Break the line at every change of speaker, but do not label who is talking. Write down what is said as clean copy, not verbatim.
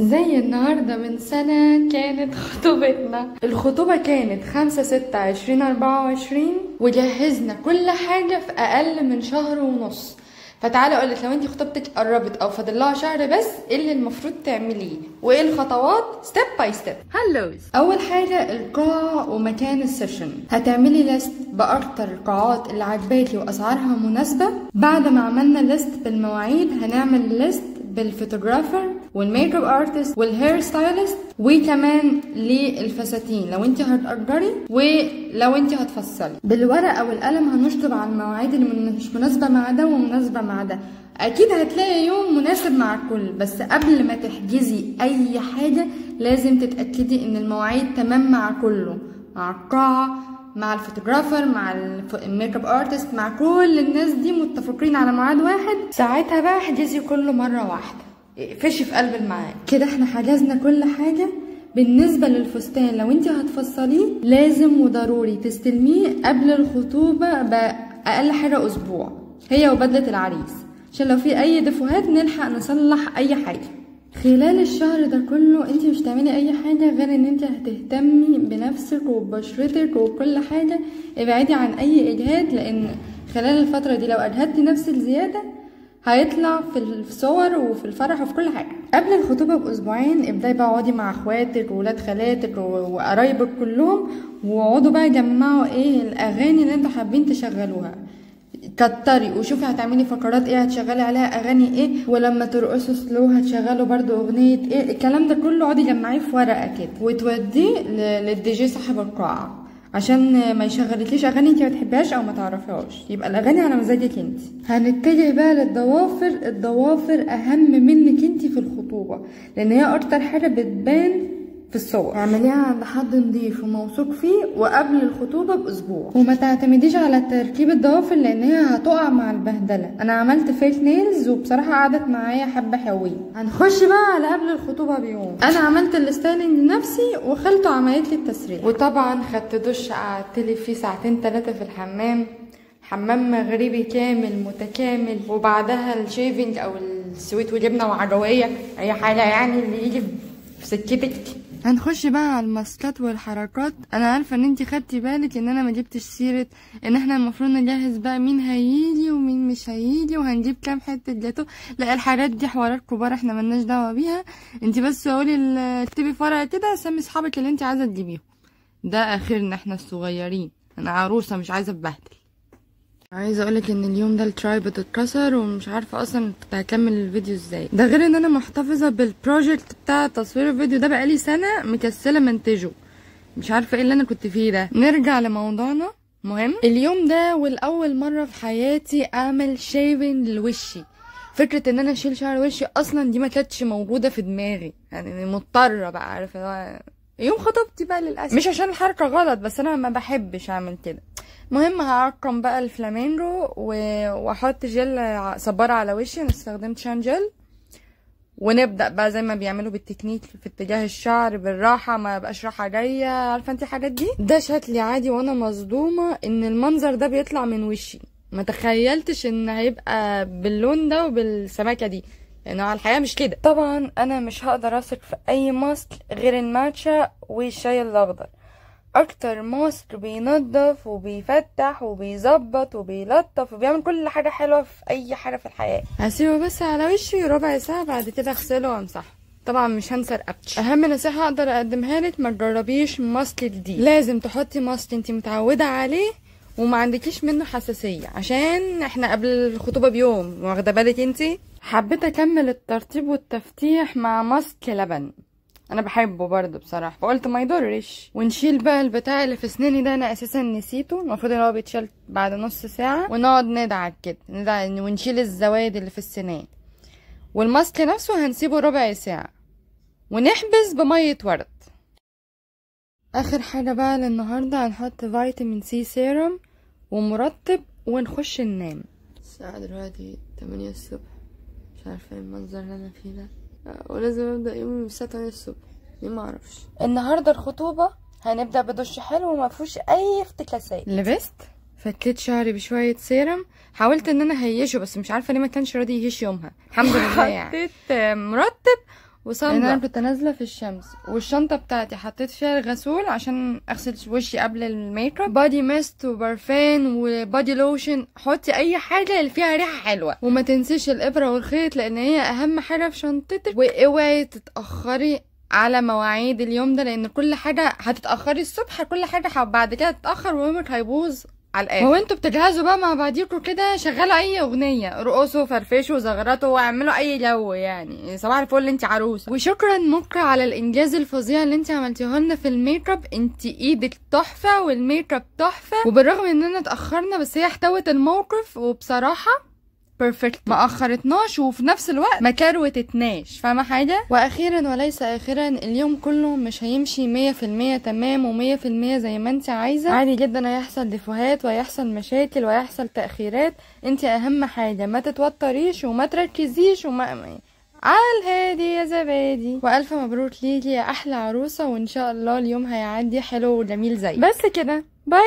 زي النهاردة من سنة كانت خطوبتنا. الخطوبة كانت 5/6/2024 وجهزنا كل حاجة في أقل من شهر ونص. فتعالى أقولك، لو انتي خطوبتك قربت أو فاضلها شهر بس، ايه اللي المفروض تعمليه وايه الخطوات ستيب باي ستيب. هلوز. أول حاجة القاعة ومكان السيشن. هتعملي ليست بأكتر القاعات اللي عجباكي وأسعارها مناسبة. بعد ما عملنا ليست بالمواعيد هنعمل ليست بالفوتوغرافر والميك اب ارتست والهير ستايلست، وكمان للفساتين لو انت هتأجري ولو انت هتفصلي. بالورقه والقلم هنشطب على المواعيد اللي مش مناسبه مع ده ومناسبه مع ده. اكيد هتلاقي يوم مناسب مع الكل، بس قبل ما تحجزي اي حاجه لازم تتاكدي ان المواعيد تمام مع كله، مع القاعه، مع الفوتوغرافر، مع الميك اب ارتست، مع كل الناس دي متفقين على ميعاد واحد. ساعتها بقى احجزي كله مره واحده، اقفشي في قلب الميعاد. كده احنا حجزنا كل حاجه. بالنسبه للفستان لو انت هتفصليه لازم وضروري تستلميه قبل الخطوبه باقل حاجه اسبوع، هي وبدله العريس، عشان لو في اي دفوهات نلحق نصلح اي حاجه. خلال الشهر ده كله انت مش هتعملي اي حاجه غير ان انت هتهتمي بنفسك وببشرتك وكل حاجه. ابعدي عن اي اجهاد، لان خلال الفتره دي لو اجهدتي نفسك زياده هيطلع في الصور وفي الفرح وفي كل حاجه. قبل الخطوبه باسبوعين ابداي بقى اقعدي مع اخواتك وولاد خالاتك وقرايبك كلهم، واقعدوا بقى جمعوا ايه الاغاني اللي انتوا حابين تشغلوها. كتري وشوفي هتعملي فقرات ايه، هتشغلي عليها اغاني ايه، ولما ترقصوا سلو هتشغلوا برضو اغنيه ايه. الكلام ده كله اقعدي جمعيه في ورقه كده وتوديه للدي جي صاحب القاعه، عشان ما يشغلكيش اغاني انت ما تحبيهاش او ما تعرفيهاش، يبقى الاغاني على مزاجك انت. هنتجه بقى للضوافر. الضوافر اهم منك انت في الخطوبه، لان هي اكتر حاجه بتبان في الصور. اعمليها عند حد نضيف وموثوق فيه وقبل الخطوبه باسبوع، وما تعتمديش على تركيب الضوافر لان هي هتقع مع البهدله. انا عملت فيك نيلز وبصراحه قعدت معايا حبه حلوين. هنخش بقى على قبل الخطوبه بيوم. انا عملت الستايلنج لنفسي وخالته عملت لي التسريح، وطبعا خدت دش قعدت لي فيه ساعتين 3 في الحمام، حمام مغربي كامل متكامل، وبعدها الشيفنج او السويت وجبنه وعجويه، اي حاجه يعني اللي يجي في سكتك. هنخش بقى على الماسكات والحركات. انا عارفه ان انتي خدتي بالك ان انا ما جبتش سيره ان احنا المفروض نجهز بقى مين هيجي ومين مش هيجي وهنجيب كام حته جاتو. لا، الحاجات دي حوارات كبار احنا ملناش دعوه بيها. انتي بس قولي اكتبي فرع كده سمي اصحابك اللي انتي عايزه تجيبيهم، ده اخرنا احنا الصغيرين. انا عروسه مش عايزه اتبهدل. عايزه اقولك ان اليوم ده الترايبود اتكسر ومش عارفه اصلا كنت هكمل الفيديو ازاي. ده غير ان انا محتفظه بالبروجكت بتاع تصوير الفيديو ده بقالي سنه مكسله منتجه، مش عارفه ايه اللي انا كنت فيه ده. نرجع لموضوعنا. مهم اليوم ده والاول مره في حياتي اعمل شيفنج لوشي. فكره ان انا اشيل شعر وشي اصلا دي ما كانتش موجوده في دماغي، يعني مضطره بقى، عارفه يوم خطوبتي بقى للاسف. مش عشان الحركه غلط، بس انا ما بحبش اعمل كده. مهم هعقم بقى الفلامينجو واحط جل صبارة على وشي. انا استخدمت شان جل، ونبدا بقى زي ما بيعملوا بالتكنيك في اتجاه الشعر بالراحه، ما بقاش راحه جايه، عارفه انت الحاجات دي. ده شكلي عادي وانا مصدومه ان المنظر ده بيطلع من وشي. ما تخيلتش ان هيبقى باللون ده وبالسماكه دي، لانه على الحقيقه مش كده. طبعا انا مش هقدر اثق في اي ماسك غير الماتشا والشاي الاخضر. اكتر ماسك بينظف وبيفتح وبيظبط وبيلطف وبيعمل كل حاجه حلوه في اي حاجه في الحياه. هسيبه بس على وشي ربع ساعه، بعد كده اغسله وامسحه. طبعا مش هنسى رقبتي. اهم نصيحه اقدر اقدمها لك، ما تجربيش ماسك جديد. لازم تحطي ماسك انت متعوده عليه وما عندكيش منه حساسيه، عشان احنا قبل الخطوبه بيوم، واخده بالك انت. حبيت اكمل الترطيب والتفتيح مع ماسك لبن، انا بحبه برضه بصراحه، فقلت ما يضرش. ونشيل بقى البتاع اللي في اسناني ده، انا اساسا نسيته، المفروض ان هو بيتشال بعد نص ساعه. ونقعد ندعك كده ونشيل الزوايد اللي في السنان. والماسك نفسه هنسيبه ربع ساعه ونحبس بميه ورد. اخر حاجه بقى للنهارده هنحط فيتامين سي سيروم ومرطب ونخش ننام. الساعه دلوقتي 8 الصبح، مش عارفه المنظر اللي انا فيه ده، ولازم ابدا يومي من الساعه 8 الصبح. ليه ما اعرفش. النهارده الخطوبه هنبدا بدش حلو وما فيهوش اي افتكاسات. لبست، فكيت شعري بشويه سيرم، حاولت ان انا هيشه بس مش عارفه ليه ما كانش راضي يهش يومها. الحمد لله يعني. حطيت مرطب وصن انا كنت نازله في الشمس، والشنطه بتاعتي حطيت فيها الغسول عشان اغسل وشي قبل الميك اب، بادي ميست وبرفان وبادي لوشن. حطي اي حاجه اللي فيها ريحه حلوه، وما تنسيش الابره والخيط لان هي اهم حاجه في شنطتك. واوعي تتاخري على مواعيد اليوم ده، لان كل حاجه هتتاخري الصبح، كل حاجه بعد كده تتاخر ويومك هيبوظ على الاخر. هو انتوا بتجهزوا بقى مع بعضيكوا كده، شغلوا اي اغنيه، رقصوا فرفشوا زغرطوا واعملوا اي جو، يعني صباح الفل انت عروسه. وشكرا مكة على الانجاز الفظيع اللي انت عملتيه لنا في الميك اب. انت ايدك تحفه والميك اب تحفه، وبالرغم اننا اتاخرنا بس هي احتوت الموقف، وبصراحه بيرفكت، ما اخرتناش وفي نفس الوقت ما كروتتناش، فاهمه حاجه. واخيرا وليس اخرا، اليوم كله مش هيمشي 100% تمام و100% زي ما انت عايزه، عادي جدا هيحصل ديفوهات وهيحصل مشاكل وهيحصل تاخيرات. انت اهم حاجه ما تتوتريش وما تركزيش على الهادي يا زبادي. والف مبروك ليكي يا احلى عروسه، وان شاء الله اليوم هيعدي حلو وجميل زي بس كده. باي.